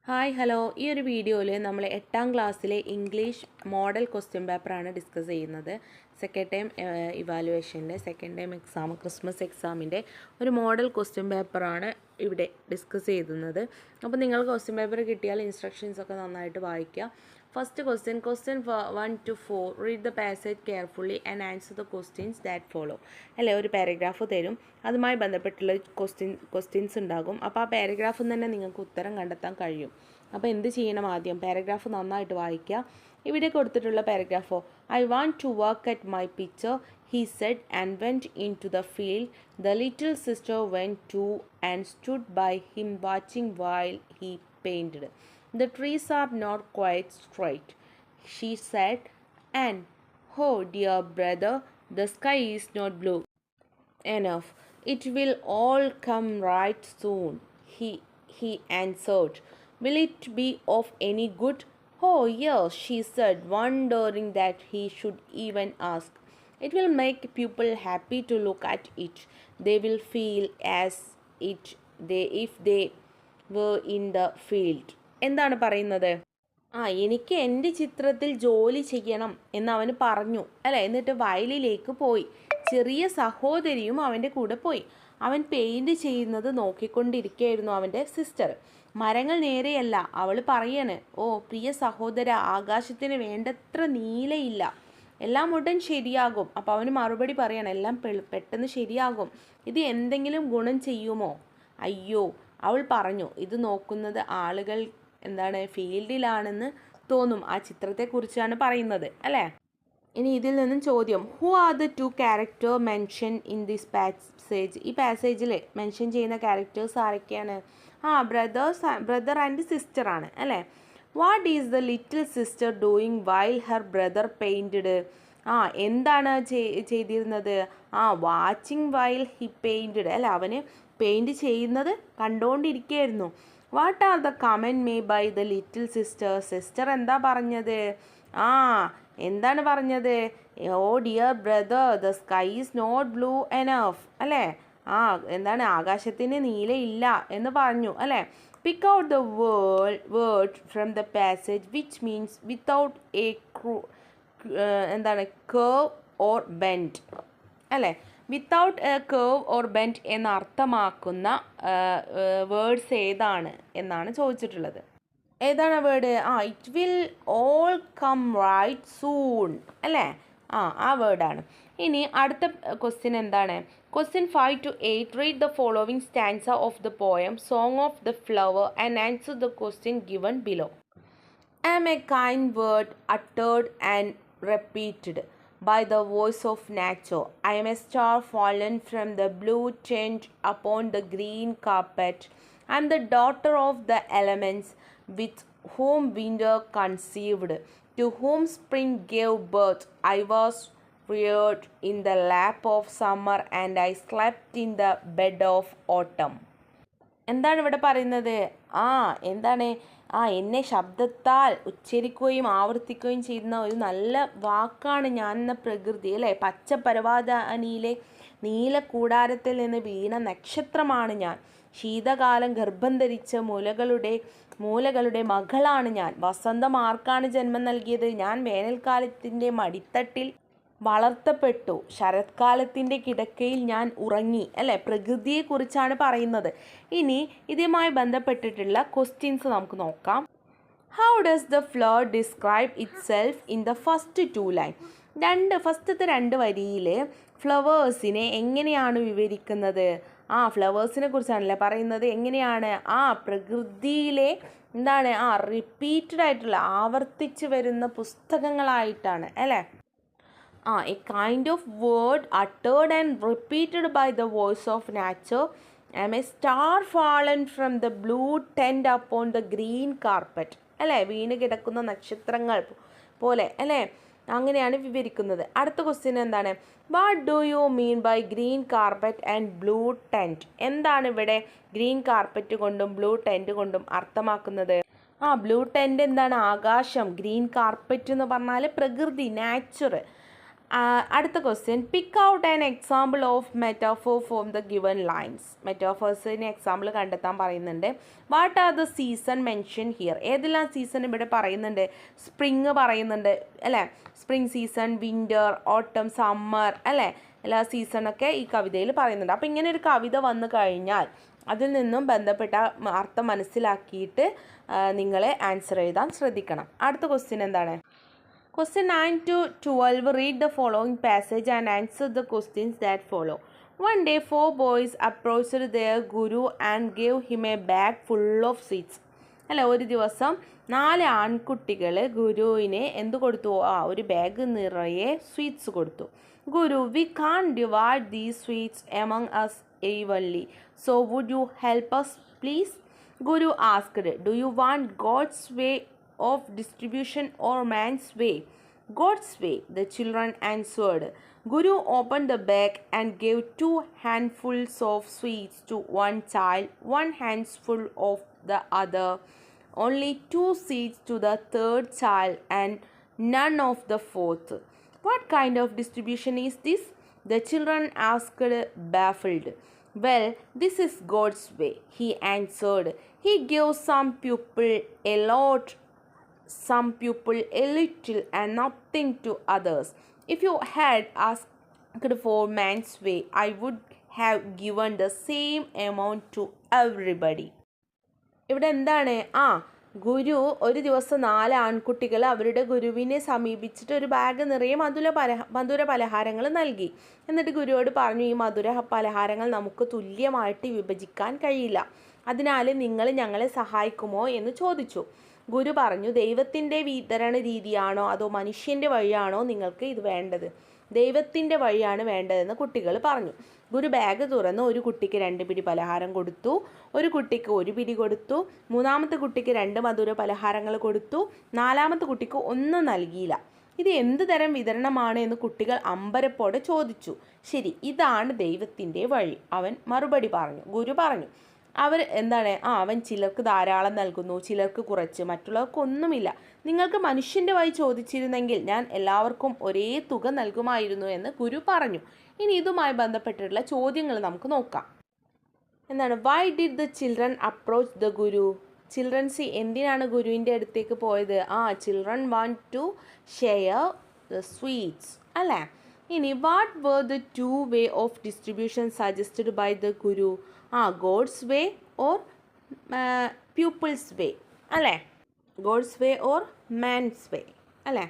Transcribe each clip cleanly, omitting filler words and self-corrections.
Hi hello ഈ ഒരു വീഡിയോയിൽ നമ്മൾ 8ാം ക്ലാസ്സിലെ ഇംഗ്ലീഷ് മോഡൽ ക്വസ്റ്റ്യൻ പേപ്പറാണ് ഡിസ്കസ് ചെയ്യുന്നത്. സെക്കൻഡ് ടൈം ഇവാലുവേഷൻ്റെ സെക്കൻഡ് ടൈം എക്സാം ക്രിസ്മസ് എക്സാമിൻ്റെ ഒരു മോഡൽ ക്വസ്റ്റ്യൻ പേപ്പറാണ് ഇവിടെ ഡിസ്കസ് ചെയ്യുന്നത്. അപ്പോൾ നിങ്ങൾ ക്വസ്റ്റ്യൻ പേപ്പർ കിട്ടിയാൽ ഇൻസ്ട്രക്ഷൻസൊക്കെ നന്നായിട്ട് വായിക്കുക. First question 1 to 4 read the passage carefully and answer the questions that follow. അല്ലേ, ഒരു പാരഗ്രാഫ് തരും, അതുമായി ബന്ധപ്പെട്ടുള്ള ക്വസ്റ്റ്യൻസ് ഉണ്ടാകും. അപ്പോൾ ആ പാരഗ്രാഫിൽ തന്നെ നിങ്ങൾക്ക് ഉത്തരം കണ്ടെത്താൻ കഴിയും. അപ്പോൾ എന്ത് ചെയ്യണം? ആദ്യം പാരഗ്രാഫ് നന്നായിട്ട് വായിക്കുക. ഇവിടെ കൊടുത്തിട്ടുള്ള പാരഗ്രാഫോ, I want to work at my picture he said and went into the field. The little sister went too and stood by him watching while he painted. The trees are not quite straight, she said, and oh dear brother, the sky is not blue enough. It will all come right soon, he answered. Will it be of any good? Oh yes, she said, wondering that he should even ask. It will make people happy to look at it. They will feel as if they were in the field. എന്താണ് പറയുന്നത്? എനിക്ക് എൻ്റെ ചിത്രത്തിൽ ജോലി ചെയ്യണം എന്ന് അവന് പറഞ്ഞു, അല്ലേ. എന്നിട്ട് വയലിലേക്ക് പോയി. ചെറിയ സഹോദരിയും അവൻ്റെ കൂടെ പോയി. അവൻ പെയിൻറ് ചെയ്യുന്നത് നോക്കിക്കൊണ്ടിരിക്കുകയായിരുന്നു അവൻ്റെ സിസ്റ്റർ. മരങ്ങൾ നേരെയല്ല, അവൾ പറയാണ്, ഓ പ്രിയ സഹോദര, ആകാശത്തിന് വേണ്ടത്ര നീലയില്ല, എല്ലാം ഉടൻ ശരിയാകും. അപ്പോൾ അവന് മറുപടി പറയണം, എല്ലാം പെട്ടെന്ന് ശരിയാകും, ഇത് എന്തെങ്കിലും ഗുണം ചെയ്യുമോ? അയ്യോ, അവൾ പറഞ്ഞു, ഇത് നോക്കുന്നത് ആളുകൾ ഫീൽഡിലാണെന്ന് തോന്നും. ആ ചിത്രത്തെക്കുറിച്ചാണ് പറയുന്നത്, അല്ലേ. ഇനി ഇതിൽ നിന്നും ചോദ്യം, who are the two character mention in this passage. ഈ പാസേജിൽ മെൻഷൻ ചെയ്യുന്ന ക്യാരക്ടേഴ്സ് ആരൊക്കെയാണ്? ബ്രദർ ആൻഡ് സിസ്റ്റർ ആണ്, അല്ലേ. What is the little sister doing while her brother painted. എന്താണ് ചെയ്തിരുന്നത്? വാച്ചിങ് വൈൽ ഹി പെയിൻറ്റഡ്, അല്ല, അവന് പെയിൻറ്റ് ചെയ്യുന്നത് കണ്ടുകൊണ്ടിരിക്കുകയായിരുന്നു. What are the comment made by the little sister. Sister എന്താ പറഞ്ഞത്? എന്താണ് പറഞ്ഞത്? Oh dear brother, the sky is not blue enough, അല്ലേ. എന്താണ്, ആകാശത്തിന് നീലയില്ല എന്ന് പറഞ്ഞു, അല്ലേ. Pick out the word from the passage which means without a curve or bend, അല്ലേ. Without a curve or bend എന്നർത്ഥമാക്കുന്ന വേർഡ്സ് ഏതാണ് എന്നാണ് ചോദിച്ചിട്ടുള്ളത്. ഏതാണ് word? It will all come right soon, അല്ലേ. ആ വേർഡാണ്. ഇനി അടുത്ത ക്വസ്റ്റ്യൻ എന്താണ്? Question 5 to 8 read the following stanza of the poem Song of the Flower and answer the question given below. Am a kind word uttered and repeated by the voice of nature. I am a star fallen from the blue tent upon the green carpet. I am the daughter of the elements, with whom winter conceived, to whom spring gave birth. I was reared in the lap of summer and I slept in the bed of autumn. എന്താണ് ഇവിടെ പറയുന്നത്? എന്താണ്? എന്നെ ശബ്ദത്താൽ ഉച്ചരിക്കുകയും ആവർത്തിക്കുകയും ചെയ്യുന്ന ഒരു നല്ല വാക്കാണ് ഞാൻ എന്ന പ്രകൃതി, അല്ലേ. പച്ച പരവതാനിയിലെ നീല കൂടാരത്തിൽ നിന്ന് വീണ നക്ഷത്രമാണ് ഞാൻ. ശീതകാലം ഗർഭം ധരിച്ച മൂലകളുടെ മകളാണ് ഞാൻ. വസന്തം ആർക്കാണ് ജന്മം നൽകിയത്? ഞാൻ വേനൽക്കാലത്തിൻ്റെ മടിത്തട്ടിൽ വളർത്തപ്പെട്ടു. ശരത്കാലത്തിൻ്റെ കിടക്കയിൽ ഞാൻ ഉറങ്ങി, അല്ലേ. പ്രകൃതിയെക്കുറിച്ചാണ് പറയുന്നത്. ഇനി ഇതുമായി ബന്ധപ്പെട്ടിട്ടുള്ള ക്വസ്റ്റ്യൻസ് നമുക്ക് നോക്കാം. How does the flower describe it self in the first 2 line. ഫസ്റ്റത്തെ 2 വരിയിൽ ഫ്ലവേഴ്സിനെ എങ്ങനെയാണ് വിവരിക്കുന്നത്? ഫ്ലവേഴ്സിനെ കുറിച്ചാണല്ലേ പറയുന്നത്. എങ്ങനെയാണ്? പ്രകൃതിയിലെ റിപ്പീറ്റഡ് ആയിട്ടുള്ള, ആവർത്തിച്ച് വരുന്ന പുസ്തകങ്ങളായിട്ടാണ്, അല്ലേ. A kind of word uttered and repeated by the voice of nature. I am a star fallen from the blue tent upon the green carpet, അല്ലേ. വീണ് കിടക്കുന്ന നക്ഷത്രങ്ങൾ പോലെ, അല്ലേ. അങ്ങനെയാണ് വിവരിക്കുന്നത്. അടുത്ത ക്വസ്റ്റ്യൻ എന്താണ്? What do you mean by green carpet and blue tent. എന്താണ് ഇവിടെ ഗ്രീൻ കാർപ്പറ്റ് കൊണ്ടും ബ്ലൂ ടെൻറ്റ് കൊണ്ടും അർത്ഥമാക്കുന്നത്? ബ്ലൂ ടെൻറ്റ് എന്താണ്? ആകാശം. ഗ്രീൻ കാർപ്പറ്റ് എന്ന് പറഞ്ഞാൽ പ്രകൃതി, നാച്ചുർ. അടുത്ത question, pick out an example of metaphor from the given lines. മെറ്റാഫേഴ്സിന് എക്സാമ്പിൾ കണ്ടെത്താൻ പറയുന്നുണ്ട്. What are the season mention here? ഏതെല്ലാം സീസൺ ഇവിടെ പറയുന്നുണ്ട്? സ്പ്രിങ് പറയുന്നുണ്ട് അല്ലേ, spring season, winter, autumn, summer അല്ലേ, എല്ലാ സീസണൊക്കെ ഈ കവിതയിൽ പറയുന്നുണ്ട്. അപ്പോൾ ഇങ്ങനെ ഒരു കവിത വന്നു കഴിഞ്ഞാൽ അതിൽ നിന്നും ബന്ധപ്പെട്ട അർത്ഥം മനസ്സിലാക്കിയിട്ട് നിങ്ങൾ ആൻസർ എഴുതാൻ ശ്രദ്ധിക്കണം. അടുത്ത ക്വസ്റ്റ്യൻ എന്താണ്? Question 9 to 12, read the following passage and answer the questions that follow. One day, 4 boys approached their guru and gave him a bag full of sweets. അല്ല, ഒരു ദിവസം 4 ആൺകുട്ടികൾ ഗുരുവിനെ എന്ത് കൊടുത്തു? ഒരു ബാഗ് നിറയെ സ്വീറ്റ്സ് കൊടുത്തു. Guru, we can divide these sweets among us evenly, so would you help us please? Guru asked, do you want God's way of distribution or man's way? God's way, the children answered. Guru opened the bag and gave 2 handfuls of sweets to one child, 1 handful of the other, only 2 seeds to the third child, and none of the fourth. What kind of distribution is this? The children asked, baffled. Well, this is God's way, he answered. He gives some people a lot, some people a little, and nothing to others. If you had asked for man's way, I would have given the same amount to everybody. ഇവിടെ എന്താണ്? ഗുരു ഒരു ദിവസം 4 ആൺകുട്ടികൾ അവരുടെ ഗുരുവിനെ സമീപിച്ചിട്ട് ഒരു bag നിറയെ മധുര പലഹാരങ്ങൾ നൽകി. എന്നിട്ട് ഗുരുവോട് പറഞ്ഞു, ഈ മധുര പലഹാരങ്ങൾ നമുക്ക് തുല്യമായിട്ട് വിഭജിക്കാൻ കഴിയില്ല, അതിനാൽ നിങ്ങൾ ഞങ്ങളെ സഹായിക്കുമോ എന്ന് ചോദിച്ചു. ഗുരു പറഞ്ഞു, ദൈവത്തിൻ്റെ വിതരണ രീതിയാണോ അതോ മനുഷ്യൻ്റെ വഴിയാണോ നിങ്ങൾക്ക് ഇത് വേണ്ടത്? ദൈവത്തിൻ്റെ വഴിയാണ് വേണ്ടതെന്ന് കുട്ടികൾ പറഞ്ഞു. ഗുരു ബാഗ് തുറന്ന് ഒരു കുട്ടിക്ക് 2 പിടി പലഹാരം കൊടുത്തു, ഒരു കുട്ടിക്ക് 1 പിടി കൊടുത്തു, 3ാമത്തെ കുട്ടിക്ക് 2 മധുര പലഹാരങ്ങൾ കൊടുത്തു, 4ാമത്തെ കുട്ടിക്ക് ഒന്നും നൽകിയില്ല. ഇത് എന്ത് തരം വിതരണമാണ് എന്ന് കുട്ടികൾ അമ്പരപ്പോടെ ചോദിച്ചു. ശരി, ഇതാണ് ദൈവത്തിൻ്റെ വഴി, അവൻ മറുപടി പറഞ്ഞു. ഗുരു പറഞ്ഞു, അവൻ ചിലർക്ക് ധാരാളം നൽകുന്നു, ചിലർക്ക് കുറച്ച്, മറ്റുള്ളവർക്ക് ഒന്നുമില്ല. നിങ്ങൾക്ക് മനുഷ്യൻ്റെ വഴി ചോദിച്ചിരുന്നെങ്കിൽ ഞാൻ എല്ലാവർക്കും ഒരേ തുക നൽകുമായിരുന്നു എന്ന് ഗുരു പറഞ്ഞു. ഇനി ഇതുമായി ബന്ധപ്പെട്ടിട്ടുള്ള ചോദ്യങ്ങൾ നമുക്ക് നോക്കാം. Why did the children approach the Guru? Childrens എന്തിനാണ് ഗുരുവിൻ്റെ അടുത്തേക്ക് പോയത്? Children want to share the sweets അല്ലേ. ഇനി what were the 2 way of distribution suggested by the Guru? God's way or people's way അല്ലേ, God's way or man's way അല്ലേ.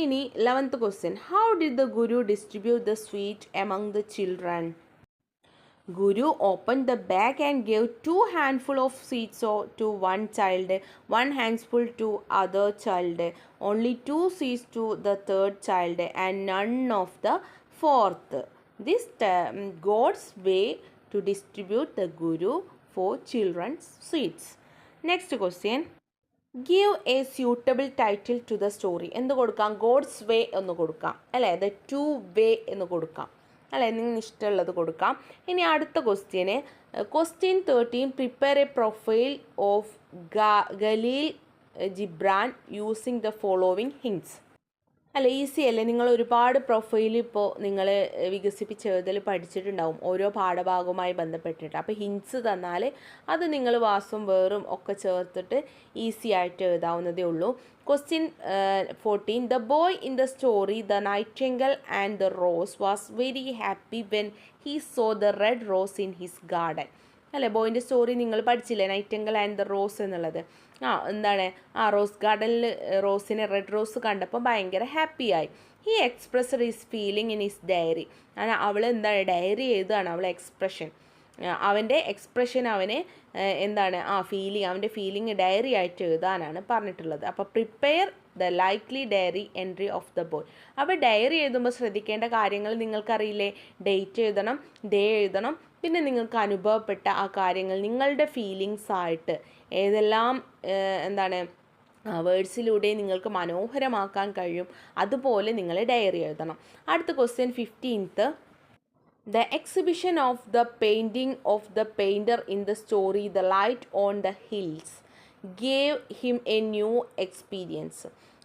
ഇനി 11th question, how did the Guru distribute the sweet among the children? Guru opened the bag and gave 2 handful of sweets to one child, 1 handful to other child, only 2 seeds to the third child, and none of the fourth. This God's way to distribute the Guru for children's sweets. Next question, give a suitable title to the story. എന്ത് കൊടുക്കാം? God's വേ എന്ന് കൊടുക്കാം അല്ലേ, the 2 വേ എന്ന് കൊടുക്കാം അല്ലേ, നിങ്ങൾ ഇഷ്ടമുള്ളത് കൊടുക്കാം. ഇനി അടുത്ത ക്വസ്റ്റ്യന്, question 13, prepare a profile of Khalil Gibran using the following hints. അല്ല, ഈസി അല്ലേ? നിങ്ങൾ ഒരുപാട് പ്രൊഫൈൽ ഇപ്പോൾ നിങ്ങൾ വികസിപ്പിച്ചെഴുതൽ പഠിച്ചിട്ടുണ്ടാവും ഓരോ പാഠഭാഗവുമായി ബന്ധപ്പെട്ടിട്ട്. അപ്പോൾ ഹിൻറ്റ്സ് തന്നാൽ അത് നിങ്ങൾ വാസും വേറും ഒക്കെ ചേർത്തിട്ട് ഈസി ആയിട്ട് എഴുതാവുന്നതേ ഉള്ളൂ. Question 14, the boy in the story the nightingale and the rose was very happy when he saw the red rose in his garden. അല്ലേ, ബോയിൻ്റെ സ്റ്റോറി നിങ്ങൾ പഠിച്ചില്ലേ, നൈറ്റിംഗൽ ആൻഡ് ദ റോസ് എന്നുള്ളത്. റോസ് ഗാർഡനിൽ റോസിനെ, റെഡ് റോസ് കണ്ടപ്പോൾ ഭയങ്കര ഹാപ്പിയായി. He expressed his feeling in his diary. അവൾ ഡയറി എഴുതുകയാണ്, അവളെ എക്സ്പ്രഷൻ, അവൻ്റെ എക്സ്പ്രഷൻ അവനെ അവൻ്റെ ഫീലിംഗ് ഡയറി ആയിട്ട് എഴുതാനാണ് പറഞ്ഞിട്ടുള്ളത്. അപ്പോൾ prepare the likely diary entry of the boy. അപ്പോൾ ഡയറി എഴുതുമ്പോൾ ശ്രദ്ധിക്കേണ്ട കാര്യങ്ങൾ നിങ്ങൾക്കറിയില്ലേ? ഡേറ്റ് എഴുതണം, ഡേ എഴുതണം, പിന്നെ നിങ്ങൾക്ക് അനുഭവപ്പെട്ട ആ കാര്യങ്ങൾ നിങ്ങളുടെ ഫീലിങ്സ് ആയിട്ട് ഏതെല്ലാം വേർഡ്സിലൂടെ നിങ്ങൾക്ക് മനോഹരമാക്കാൻ കഴിയും, അതുപോലെ നിങ്ങൾ ഡയറി എഴുതണം. അടുത്ത question 15th, the exhibition of the painting of the painter in the story The Light on the Hills gave him a new experience.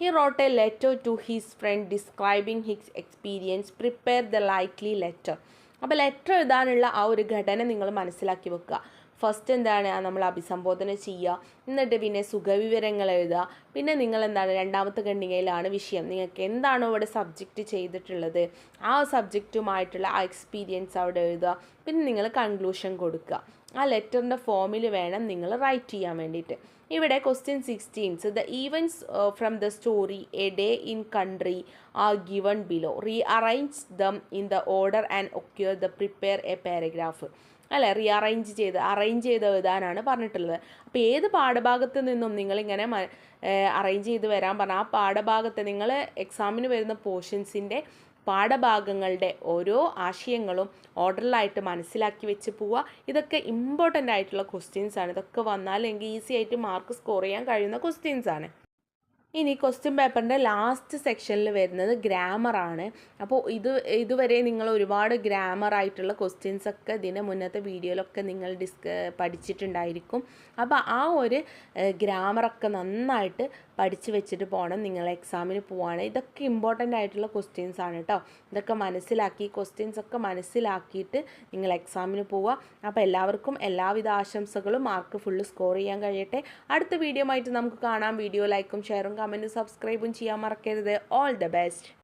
He wrote a letter to his friend describing his experience. Prepare the likely letter. അപ്പോൾ letter എഴുതാനുള്ള ആ ഒരു ഘടന നിങ്ങൾ മനസ്സിലാക്കി വെക്കുക. First എന്താണ് നമ്മൾ അഭിസംബോധന ചെയ്യുക, എന്നിട്ട് പിന്നെ സുഖവിവരങ്ങൾ എഴുതുക, പിന്നെ നിങ്ങൾ എന്താണ് രണ്ടാമത്തെ ഖണ്ഡികയിലാണ് വിഷയം, നിങ്ങൾക്ക് എന്താണോ ഇവിടെ സബ്ജക്റ്റ് ചെയ്തിട്ടുള്ളത് ആ സബ്ജക്റ്റുമായിട്ടുള്ള ആ എക്സ്പീരിയൻസ് അവിടെ എഴുതുക, പിന്നെ നിങ്ങൾ കൺക്ലൂഷൻ കൊടുക്കുക. ആ ലെറ്ററിൻ്റെ ഫോമിൽ വേണം നിങ്ങൾ റൈറ്റ് ചെയ്യാൻ വേണ്ടിയിട്ട്. ഇവിടെ question 16 the events from the story A day in country are given below. Rearrange them in the order and occur the prepare A paragraph. അല്ലേ, അറേഞ്ച് ചെയ്ത് എഴുതാനാണ് പറഞ്ഞിട്ടുള്ളത്. അപ്പോൾ ഏത് പാഠഭാഗത്ത് നിന്നും നിങ്ങളിങ്ങനെ അറേഞ്ച് ചെയ്ത് വരാൻ പറഞ്ഞാൽ ആ പാഠഭാഗത്ത് നിങ്ങൾ എക്സാമിന് വരുന്ന പോർഷൻസിൻ്റെ പാഠഭാഗങ്ങളുടെ ഓരോ ആശയങ്ങളും ഓർഡറിലായിട്ട് മനസ്സിലാക്കി വെച്ച് പോവുക. ഇതൊക്കെ ഇമ്പോർട്ടൻ്റ് ആയിട്ടുള്ള ക്വസ്റ്റ്യൻസ് ആണ്. ഇതൊക്കെ വന്നാൽ എനിക്ക് ഈസി ആയിട്ട് മാർക്ക് സ്കോർ ചെയ്യാൻ കഴിയുന്ന ക്വസ്റ്റ്യൻസ് ആണ്. ഇനി ക്വസ്റ്റ്യൻ പേപ്പറിൻ്റെ ലാസ്റ്റ് സെക്ഷനിൽ വരുന്നത് ഗ്രാമറാണ്. അപ്പോൾ ഇതുവരെ നിങ്ങൾ ഒരുപാട് ഗ്രാമറായിട്ടുള്ള ക്വസ്റ്റ്യൻസൊക്കെ ഇതിൻ്റെ മുന്നത്തെ വീഡിയോയിലൊക്കെ നിങ്ങൾ പഠിച്ചിട്ടുണ്ടായിരിക്കും. അപ്പോൾ ആ ഒരു ഗ്രാമറൊക്കെ നന്നായിട്ട് പഠിച്ച് വെച്ചിട്ട് പോകണം നിങ്ങൾ എക്സാമിന് പോവാണ്. ഇതൊക്കെ ഇമ്പോർട്ടൻ്റ് ആയിട്ടുള്ള ക്വസ്റ്റ്യൻസ് ആണ് കേട്ടോ. ഇതൊക്കെ മനസ്സിലാക്കി ക്വസ്റ്റ്യൻസ് ഒക്കെ മനസ്സിലാക്കിയിട്ട് നിങ്ങൾ എക്സാമിന് പോവുക. അപ്പോൾ എല്ലാവർക്കും എല്ലാവിധ ആശംസകളും, മാർക്ക് ഫുള്ള് സ്കോർ ചെയ്യാൻ കഴിയട്ടെ. അടുത്ത വീഡിയോ ആയിട്ട് നമുക്ക് കാണാം. വീഡിയോ ലൈക്കും ഷെയറും കമൻറ്റും സബ്സ്ക്രൈബും ചെയ്യാൻ മറക്കരുത്. All the best.